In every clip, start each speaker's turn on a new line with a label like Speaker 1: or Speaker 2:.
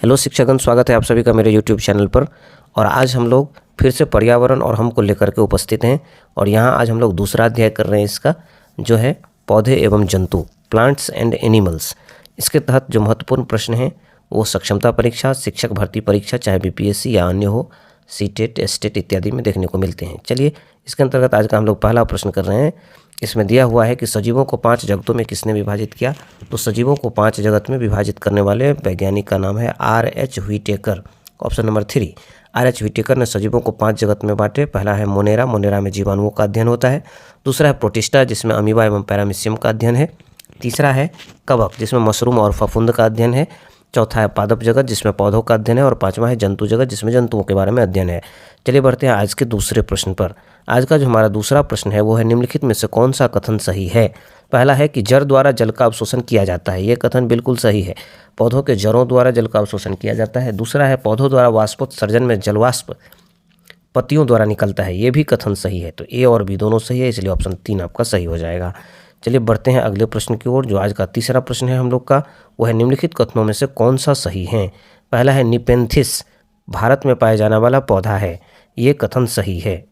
Speaker 1: Hello शिक्षकगण, स्वागत है आप सभी का मेरे यूट्यूब चैनल पर। और आज हम लोग फिर से पर्यावरण और हम को लेकर के उपस्थित हैं। और यहाँ आज हम लोग दूसरा अध्याय कर रहे हैं इसका, जो है पौधे एवं जंतु, प्लांट्स एंड एनिमल्स। इसके तहत जो महत्वपूर्ण प्रश्न हैं वो सक्षमता परीक्षा, शिक्षक भर्ती परीक्षा, चाहे बीपीएससी या अन्य हो, सीटेट, एस्टेट इत्यादि में देखने को मिलते हैं। चलिए, इसके अंतर्गत आज का हम लोग पहला प्रश्न कर रहे हैं। इसमें दिया हुआ है कि सजीवों को 5 जगतों में किसने विभाजित किया। तो सजीवों को 5 जगत में विभाजित करने वाले वैज्ञानिक का नाम है R.H. Whittaker. Option number 3, R.H. Whittaker ने सजीवों को 5 जगत में बांटे। पहला है मोनेरा, मोनेरा में जीवाणुओं का अध्ययन होता है। दूसरा है प्रोटिस्टा, जिसमें अमीबा एवं पैरामीशियम का अध्ययन है। तीसरा है कवक, जिसमें मशरूम और फफूंद का अध्ययन है। चौथा है पादप जगत, जिसमें पौधों का अध्ययन है। और पांचवा है जंतु जगत, जिसमें जंतुओं के बारे में अध्ययन है। चलिए बढ़ते हैं आज के दूसरे प्रश्न पर। आज का जो हमारा दूसरा प्रश्न है वो है निम्नलिखित में से कौन सा कथन सही है। पहला है कि जड़ द्वारा जल का अवशोषण किया जाता है। ये कथन बिल्कुल सही है, पौधों के जड़ों द्वारा जल का अवशोषण किया जाता है। दूसरा है पौधों द्वारा वाष्पोत्सर्जन में जलवाष्प पत्तियों द्वारा निकलता है। ये भी कथन सही है। तो ए और बी दोनों सही है, इसलिए ऑप्शन 3 आपका सही हो जाएगा। चलिए बढ़ते हैं अगले प्रश्न की ओर। जो आज का तीसरा प्रश्न है हम लोग का, वो है निम्नलिखित कथनों में से कौन सा सही है। पहला है निपेंथिस भारत में पाया जाने वाला पौधा है। ये कथन सही है।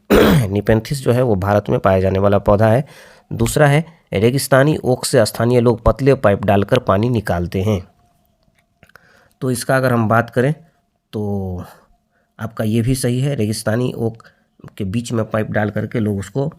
Speaker 1: निपेंथिस जो है वो भारत में पाया जाने वाला पौधा है। दूसरा है रेगिस्तानी ओक से स्थानीय लोग पतले पाइप डालकर पानी निकालते हैं। तो इसका अगर हम बात करें तो आपका ये भी सही है। रेगिस्तानी ओक के बीच में पाइप डाल करके लोग उसको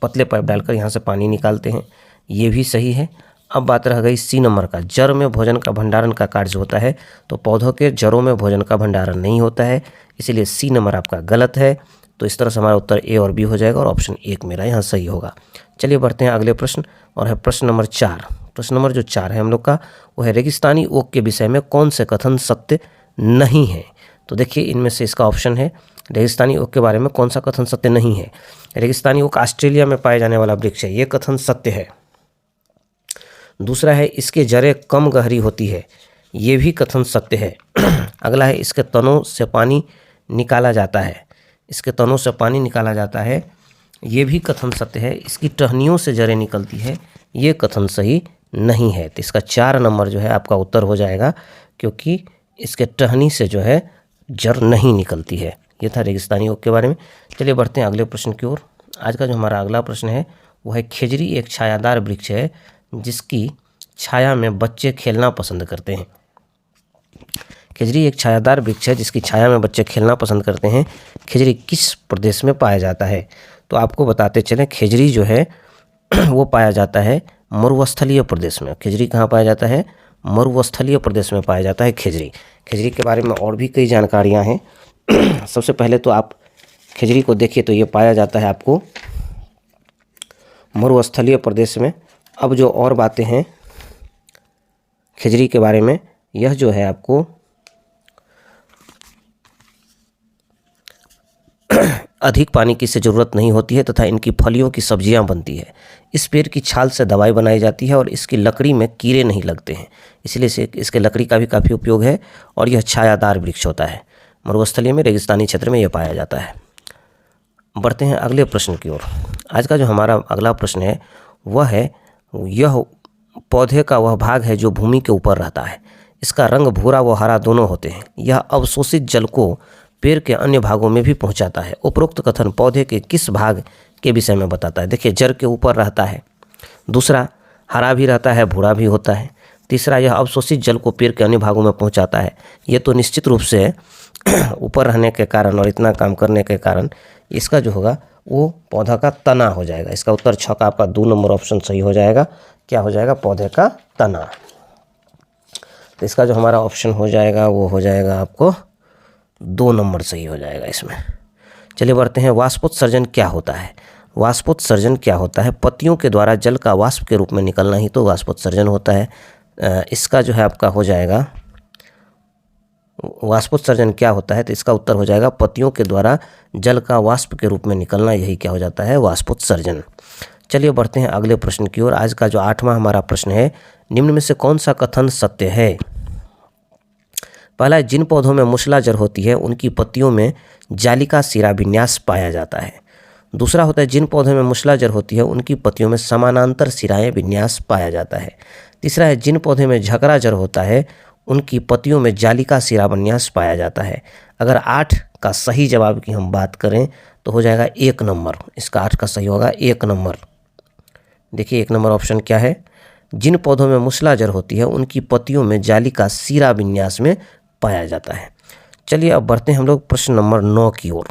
Speaker 1: पतले पाइप डालकर यहाँ से पानी निकालते हैं। ये भी सही है। अब बात रह गई सी नंबर का, जड़ में भोजन का भंडारण का कार्य होता है। तो पौधों के जड़ों में भोजन का भंडारण नहीं होता है, इसलिए सी नंबर आपका गलत है। तो इस तरह से हमारा उत्तर ए और बी हो जाएगा और ऑप्शन 1 मेरा यहाँ सही होगा। चलिए बढ़ते हैं अगले प्रश्न, और है प्रश्न नंबर 4। प्रश्न नंबर जो 4 है हम लोग का, वो है रेगिस्तानी ओक के विषय में कौन से कथन सत्य नहीं है। तो देखिए, इनमें से इसका ऑप्शन है रेगिस्तानी ओक के बारे में कौन सा कथन सत्य नहीं है। रेगिस्तानी ओक ऑस्ट्रेलिया में पाए जाने वाला वृक्ष है, ये कथन सत्य है। दूसरा है इसके जड़ें कम गहरी होती है, ये भी कथन सत्य है। अगला है इसके तनों से पानी निकाला जाता है, इसके तनों से पानी निकाला जाता है, ये भी कथन सत्य है। इसकी टहनियों से जड़ें निकलती है, ये कथन सही नहीं है। तो इसका 4 नंबर जो है आपका उत्तर हो जाएगा, क्योंकि इसके टहनी से जो है जड़ नहीं निकलती है। ये था रेगिस्तानी ओक के बारे में। चलिए बढ़ते हैं अगले प्रश्न की ओर। आज का जो हमारा अगला प्रश्न है वो है खेजड़ी एक छायादार वृक्ष है जिसकी छाया में बच्चे खेलना पसंद करते हैं। खेजड़ी एक छायादार वृक्ष है जिसकी छाया में बच्चे खेलना पसंद करते हैं। खेजड़ी किस प्रदेश में पाया जाता है। तो आपको बताते चलें, खेजड़ी जो है वो पाया जाता है मरुस्थलीय प्रदेश में। खेजड़ी कहाँ पाया जाता है? मरुस्थलीय प्रदेश में पाया जाता है खेजड़ी। खेजड़ी के बारे में और भी कई जानकारियाँ हैं। सबसे पहले तो आप खेजड़ी को देखिए, तो ये पाया जाता है आपको मरुस्थलीय प्रदेश में। अब जो और बातें हैं खेजड़ी के बारे में, यह जो है आपको अधिक पानी की से ज़रूरत नहीं होती है तथा इनकी फलियों की सब्जियां बनती है। इस पेड़ की छाल से दवाई बनाई जाती है और इसकी लकड़ी में कीड़े नहीं लगते हैं, इसलिए इसके लकड़ी का भी काफ़ी उपयोग है। और यह छायादार वृक्ष होता है। मरुस्थलीय में, रेगिस्तानी क्षेत्र में यह पाया जाता है। बढ़ते हैं अगले प्रश्न की ओर। आज का जो हमारा अगला प्रश्न है वह है, यह पौधे का वह भाग है जो भूमि के ऊपर रहता है। इसका रंग भूरा व हरा दोनों होते हैं। यह अवशोषित जल को पेड़ के अन्य भागों में भी पहुंचाता है। उपरोक्त कथन पौधे के किस भाग के विषय में बताता है। देखिए, जड़ के ऊपर रहता है। दूसरा, हरा भी रहता है, भूरा भी होता है। तीसरा, यह अवशोषित जल को पेड़ के अन्य भागों में पहुंचाता है। ये तो निश्चित रूप से ऊपर रहने के कारण और इतना काम करने के कारण इसका जो होगा वो पौधा का तना हो जाएगा। इसका उत्तर 6 का आपका 2 नंबर ऑप्शन सही हो जाएगा। क्या हो जाएगा? पौधे का तना। तो इसका जो हमारा ऑप्शन हो जाएगा वो हो जाएगा आपको 2 नंबर सही हो जाएगा इसमें। चलिए बढ़ते हैं, वाष्पोत्सर्जन क्या होता है। वाष्पोत्सर्जन क्या होता है? पत्तियों के द्वारा जल का वाष्प के रूप में निकलना ही तो वाष्पोत्सर्जन होता है। इसका जो है आपका हो जाएगा वाष्पोत्सर्जन क्या होता है, तो इसका उत्तर हो जाएगा पत्तियों के द्वारा जल का वाष्प के रूप में निकलना, यही क्या हो जाता है? वाष्पोत्सर्जन। चलिए बढ़ते हैं अगले प्रश्न की ओर। आज का जो 8वां हमारा प्रश्न है, निम्न में से कौन सा कथन सत्य है। पहला, जिन पौधों में मूसला जड़ होती है उनकी पत्तियों में जालिका सिरा विन्यास पाया जाता है। दूसरा होता है, जिन पौधों में मूसला जड़ होती है उनकी पत्तियों में समानांतर सिराएं विन्यास पाया जाता है। तीसरा है, जिन पौधे में झकरा जड़ होता है उनकी पत्तियों में जालिका शिराविन्यास पाया जाता है। अगर 8 का सही जवाब की हम बात करें तो हो जाएगा 1 नंबर। इसका 8 का सही होगा 1 नंबर। देखिए 1 नंबर ऑप्शन क्या है, जिन पौधों में मूसलाजर होती है उनकी पत्तियों में जालिका शिराविन्यास में पाया जाता है। चलिए अब बढ़ते हैं हम लोग प्रश्न नंबर 9 की ओर।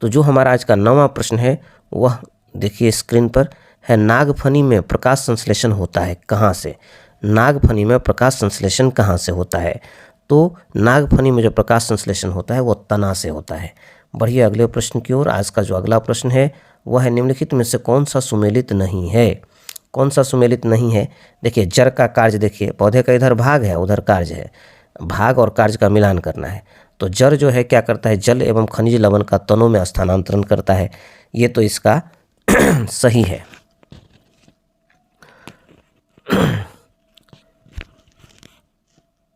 Speaker 1: तो जो हमारा आज का 9वां प्रश्न है वह देखिए स्क्रीन पर है, नागफनी में प्रकाश संश्लेषण होता है कहाँ से? नागफनी में प्रकाश संश्लेषण कहाँ से होता है? तो नागफनी में जो प्रकाश संश्लेषण होता है वो तना से होता है। बढ़िए अगले प्रश्न की ओर। आज का जो अगला प्रश्न है वह है, निम्नलिखित में से कौन सा सुमेलित नहीं है? कौन सा सुमेलित नहीं है? देखिए जड़ का कार्य, देखिए पौधे का इधर भाग है उधर कार्य है, भाग और कार्य का मिलान करना है। तो जड़ जो है क्या करता है, जल एवं खनिज लवण का तनों में स्थानांतरण करता है। ये तो इसका सही है।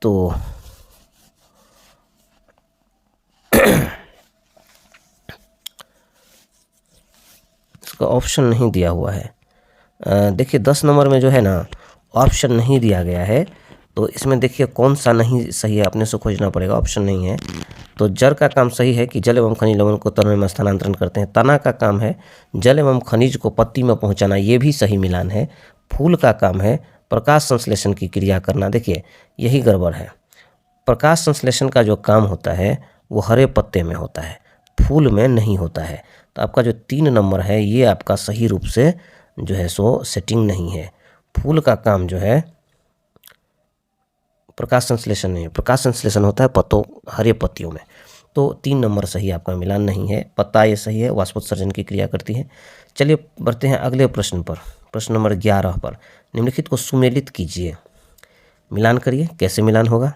Speaker 1: तो इसका ऑप्शन नहीं दिया हुआ है। देखिए 10 नंबर में जो है ना ऑप्शन नहीं दिया गया है, तो इसमें देखिए कौन सा नहीं सही है, अपने से खोजना पड़ेगा। ऑप्शन नहीं है तो जड़ का काम सही है कि जल एवं खनिज लवण को तनों में स्थानांतरण करते हैं। तना का काम है जल एवं खनिज को पत्ती में पहुंचाना, ये भी सही मिलान है। फूल का काम है प्रकाश संश्लेषण की क्रिया करना, देखिए यही गड़बड़ है। प्रकाश संश्लेषण का जो काम होता है वो हरे पत्ते में होता है, फूल में नहीं होता है। तो आपका जो 3 नंबर है ये आपका सही रूप से जो है सो सेटिंग नहीं है। फूल का काम जो है प्रकाश संश्लेषण नहीं है, प्रकाश संश्लेषण होता है पत्तों, हरे पत्तियों में। तो 3 नंबर सही आपका मिलान नहीं है। पत्ता ये सही है, वाष्पोत्सर्जन की क्रिया करती है। चलिए बढ़ते हैं अगले प्रश्न पर, प्रश्न नंबर 11 पर। निम्नलिखित को सुमेलित कीजिए, मिलान करिए। कैसे मिलान होगा?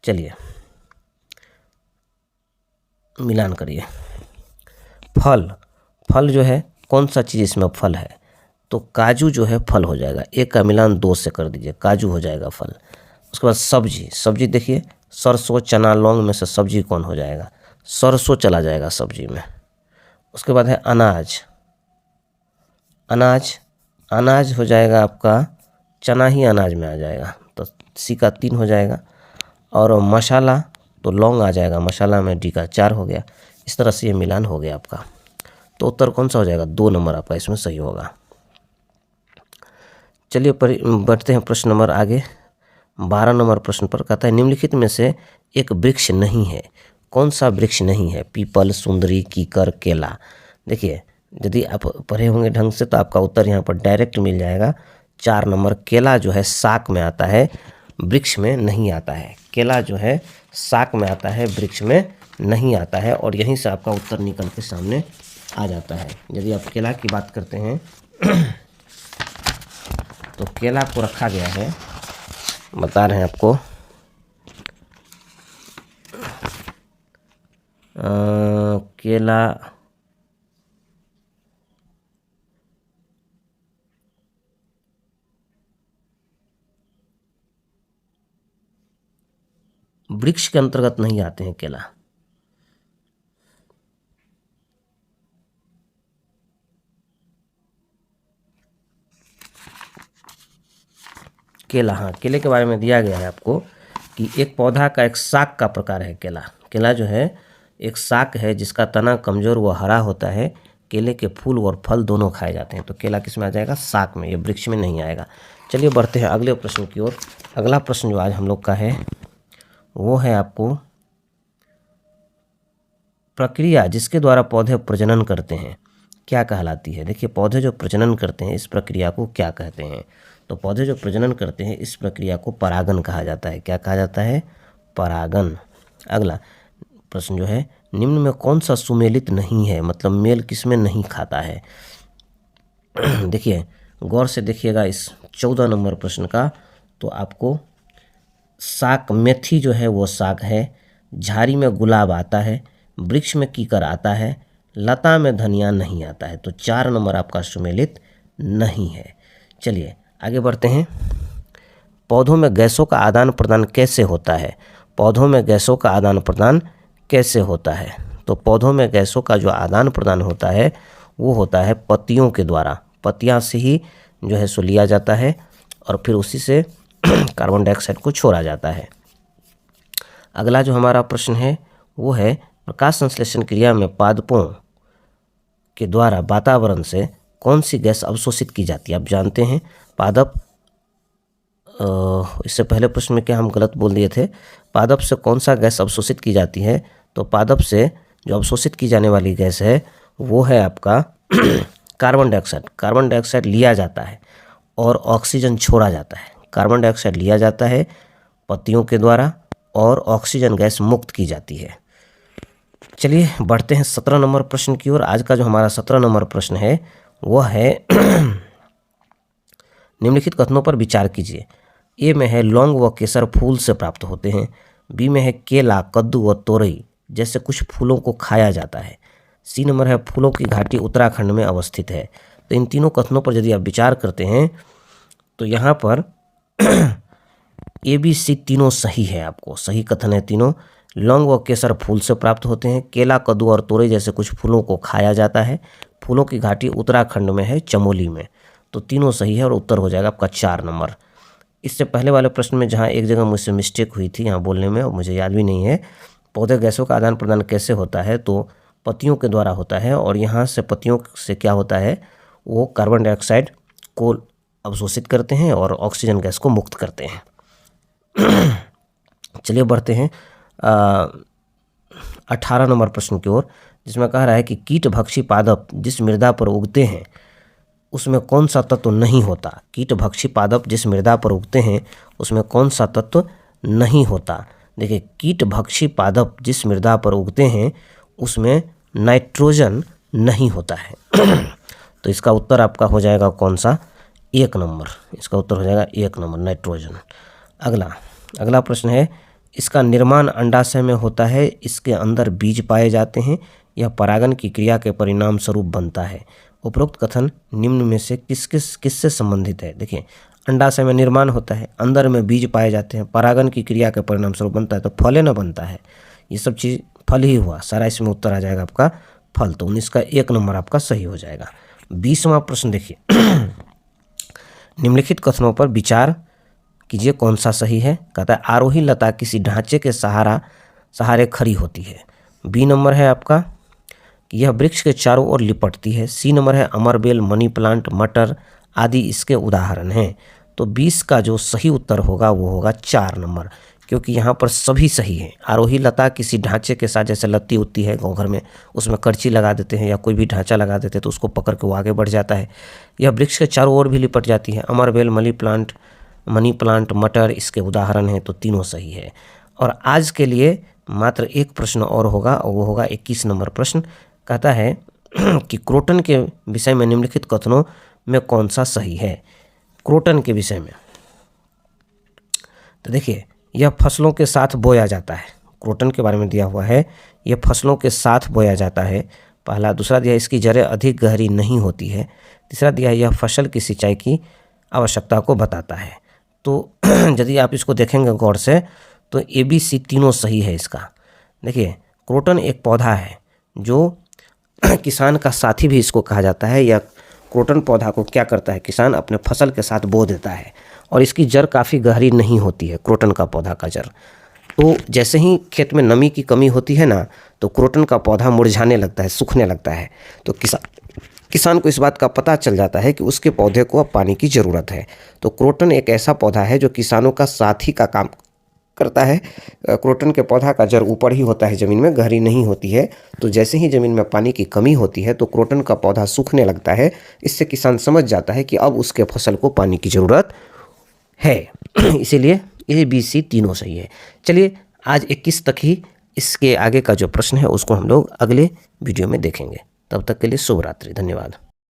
Speaker 1: चलिए मिलान करिए। फल, फल जो है कौन सा चीज़ इसमें फल है? तो काजू जो है फल हो जाएगा। 1 का मिलान 2 से कर दीजिए, काजू हो जाएगा फल। उसके बाद सब्जी, सब्जी देखिए सरसों चना लौंग में से सब्जी कौन हो जाएगा? सरसों चला जाएगा सब्जी में। उसके बाद है अनाज, अनाज, अनाज हो जाएगा आपका चना ही अनाज में आ जाएगा, तो सी का 3 हो जाएगा। और मसाला तो लौंग आ जाएगा, मसाला में डी का 4 हो गया। इस तरह से ये मिलान हो गया आपका। तो उत्तर कौन सा हो जाएगा? 2 नंबर आपका इसमें सही होगा। चलिए बढ़ते हैं प्रश्न नंबर आगे। 12 नंबर प्रश्न पर कहता है, निम्नलिखित में से एक वृक्ष नहीं है। कौन सा वृक्ष नहीं है? पीपल, सुंदरी, कीकर, केला। देखिए यदि आप पढ़े होंगे ढंग से तो आपका उत्तर यहाँ पर डायरेक्ट मिल जाएगा। 4 नंबर केला जो है शाक में आता है, वृक्ष में नहीं आता है। केला जो है शाक में आता है, वृक्ष में नहीं आता है। और यहीं से आपका उत्तर निकल के सामने आ जाता है। यदि आप केला की बात करते हैं तो केला को रखा गया है, बता रहे हैं आपको, केला वृक्ष के अंतर्गत नहीं आते हैं। केला केला हाँ, केले के बारे में दिया गया है आपको कि एक पौधा का एक शाक का प्रकार है केला। केला जो है एक शाक है जिसका तना कमज़ोर व हरा होता है। केले के फूल और फल दोनों खाए जाते हैं। तो केला किस में आ जाएगा? शाक में, ये वृक्ष में नहीं आएगा। चलिए बढ़ते हैं अगले प्रश्न की ओर। अगला प्रश्न जो आज हम लोग का है वो है आपको, प्रक्रिया जिसके द्वारा पौधे प्रजनन करते हैं क्या कहलाती है? देखिए पौधे जो प्रजनन करते हैं इस प्रक्रिया को क्या कहते हैं? तो पौधे जो प्रजनन करते हैं इस प्रक्रिया को परागन कहा जाता है। क्या कहा जाता है? परागन। अगला प्रश्न जो है, निम्न में कौन सा सुमेलित नहीं है, मतलब मेल किसमें नहीं खाता है? देखिए गौर से देखिएगा इस 14 नंबर प्रश्न का। तो आपको शाक, मेथी जो है वो शाक है, झाड़ी में गुलाब आता है, वृक्ष में कीकर आता है, लता में धनिया नहीं आता है। तो 4 नंबर आपका सुमेलित नहीं है। चलिए आगे बढ़ते हैं। पौधों में गैसों का आदान प्रदान कैसे होता है? पौधों में गैसों का आदान प्रदान कैसे होता है? तो पौधों में गैसों का जो आदान प्रदान होता है वो होता है पत्तियों के द्वारा। पत्तियां से ही जो है सो लिया जाता है और फिर उसी से कार्बन डाइऑक्साइड को छोड़ा जाता है। अगला जो हमारा प्रश्न है वो है प्रकाश संश्लेषण क्रिया में पादपों के द्वारा वातावरण से कौन सी गैस अवशोषित की जाती है। आप जानते हैं पादप, इससे पहले प्रश्न में क्या हम गलत बोल दिए थे, पादप से कौन सा गैस अवशोषित की जाती है, तो पादप से जो अवशोषित की जाने वाली गैस है वो है आपका कार्बन डाइऑक्साइड। कार्बन डाइऑक्साइड लिया जाता है और ऑक्सीजन छोड़ा जाता है। कार्बन डाइऑक्साइड लिया जाता है पत्तियों के द्वारा और ऑक्सीजन गैस मुक्त की जाती है। चलिए बढ़ते हैं 17 नंबर प्रश्न की ओर। आज का जो हमारा 17 नंबर प्रश्न है वह है निम्नलिखित कथनों पर विचार कीजिए। ए में है लौंग व केसर फूल से प्राप्त होते हैं। बी में है केला, कद्दू व तोरई जैसे कुछ फूलों को खाया जाता है। सी नंबर है फूलों की घाटी उत्तराखंड में अवस्थित है। तो इन तीनों कथनों पर यदि आप विचार करते हैं तो यहाँ पर ए बी सी तीनों सही है। आपको सही कथन है तीनों। लौंग व केसर फूल से प्राप्त होते हैं। केला, कद्दू और तोरई जैसे कुछ फूलों को खाया जाता है। फूलों की घाटी उत्तराखंड में है, चमोली में। तो तीनों सही है और उत्तर हो जाएगा आपका 4 नंबर। इससे पहले वाले प्रश्न में जहाँ एक जगह मुझसे मिस्टेक हुई थी यहाँ बोलने में, मुझे याद भी नहीं है, पौधे गैसों का आदान प्रदान कैसे होता है, तो पत्तियों के द्वारा होता है और यहाँ से पत्तियों से क्या होता है, वो कार्बन डाइऑक्साइड को अवशोषित करते हैं और ऑक्सीजन गैस को मुक्त करते हैं। चलिए बढ़ते हैं 18 नंबर प्रश्न की ओर, जिसमें कह रहा है कि कीटभक्षी पादप जिस मृदा पर उगते हैं उसमें कौन सा तत्व नहीं होता। कीटभक्षी पादप जिस मृदा पर उगते हैं उसमें कौन सा तत्व नहीं होता। देखिए कीटभक्षी पादप जिस मृदा पर उगते हैं उसमें नाइट्रोजन नहीं होता है। तो इसका उत्तर आपका हो जाएगा कौन सा, 1 नंबर। इसका उत्तर हो जाएगा 1 नंबर, नाइट्रोजन। अगला प्रश्न है इसका निर्माण अंडाशय में होता है, इसके अंदर बीज पाए जाते हैं, यह परागण की क्रिया के परिणाम स्वरूप बनता है। उपरोक्त कथन निम्न में से किससे संबंधित है। देखिए अंडाशय में निर्माण होता है, अंदर में बीज पाए जाते हैं, परागण की क्रिया के परिणाम स्वरूप बनता है, तो फल न बनता है। ये सब चीज़ फल ही हुआ, सारा इसमें उत्तर आ जाएगा आपका फल। तो 19 का 1 नंबर आपका सही हो जाएगा। 20वां प्रश्न देखिए निम्नलिखित कथनों पर विचार कीजिए कौन सा सही है। कहता है आरोही लता किसी ढांचे के सहारे खड़ी होती है। बी नंबर है आपका कि यह वृक्ष के चारों ओर लिपटती है। सी नंबर है अमरबेल, मनी प्लांट, मटर आदि इसके उदाहरण हैं। तो 20 का जो सही उत्तर होगा वो होगा 4 नंबर, क्योंकि यहाँ पर सभी सही हैं। आरोही लता किसी ढांचे के साथ, जैसे लत्ती उत्ती है गाँव घर में, उसमें करची लगा देते हैं या कोई भी ढांचा लगा देते हैं तो उसको पकड़ के वो आगे बढ़ जाता है। यह वृक्ष के चारों ओर भी लिपट जाती है। अमरबेल, मनी प्लांट, मटर इसके उदाहरण हैं। तो तीनों सही है। और आज के लिए मात्र एक प्रश्न और होगा और वो होगा 21 नंबर प्रश्न। कहता है कि क्रोटन के विषय में निम्नलिखित कथनों में कौन सा सही है। क्रोटन के विषय में तो देखिए यह फसलों के साथ बोया जाता है। क्रोटन के बारे में दिया हुआ है, यह फसलों के साथ बोया जाता है, पहला। दूसरा दिया इसकी जड़ें अधिक गहरी नहीं होती है। तीसरा दिया यह फसल की सिंचाई की आवश्यकता को बताता है। तो यदि आप इसको देखेंगे गौर से तो ABC तीनों सही है इसका। देखिए क्रोटन एक पौधा है जो किसान का साथी भी इसको कहा जाता है। या क्रोटन पौधा को क्या करता है, किसान अपने फसल के साथ बो देता है और इसकी जड़ काफ़ी गहरी नहीं होती है, क्रोटन का पौधा का जड़। तो जैसे ही खेत में नमी की कमी होती है ना, तो क्रोटन का पौधा मुरझाने लगता है, सूखने लगता है। तो किसान को इस बात का पता चल जाता है कि उसके पौधे को अब पानी की ज़रूरत है। तो क्रोटन एक ऐसा पौधा है जो किसानों का साथी का काम करता है। क्रोटन के पौधा का जड़ ऊपर ही होता है, ज़मीन में गहरी नहीं होती है। तो जैसे ही ज़मीन में पानी की कमी होती है तो क्रोटन का पौधा सूखने लगता है। इससे किसान समझ जाता है कि अब उसके फसल को पानी की ज़रूरत है। इसीलिए ABC तीनों सही है। चलिए आज 21 तक ही, इसके आगे का जो प्रश्न है उसको हम लोग अगले वीडियो में देखेंगे। तब तक के लिए शुभ रात्रि, धन्यवाद।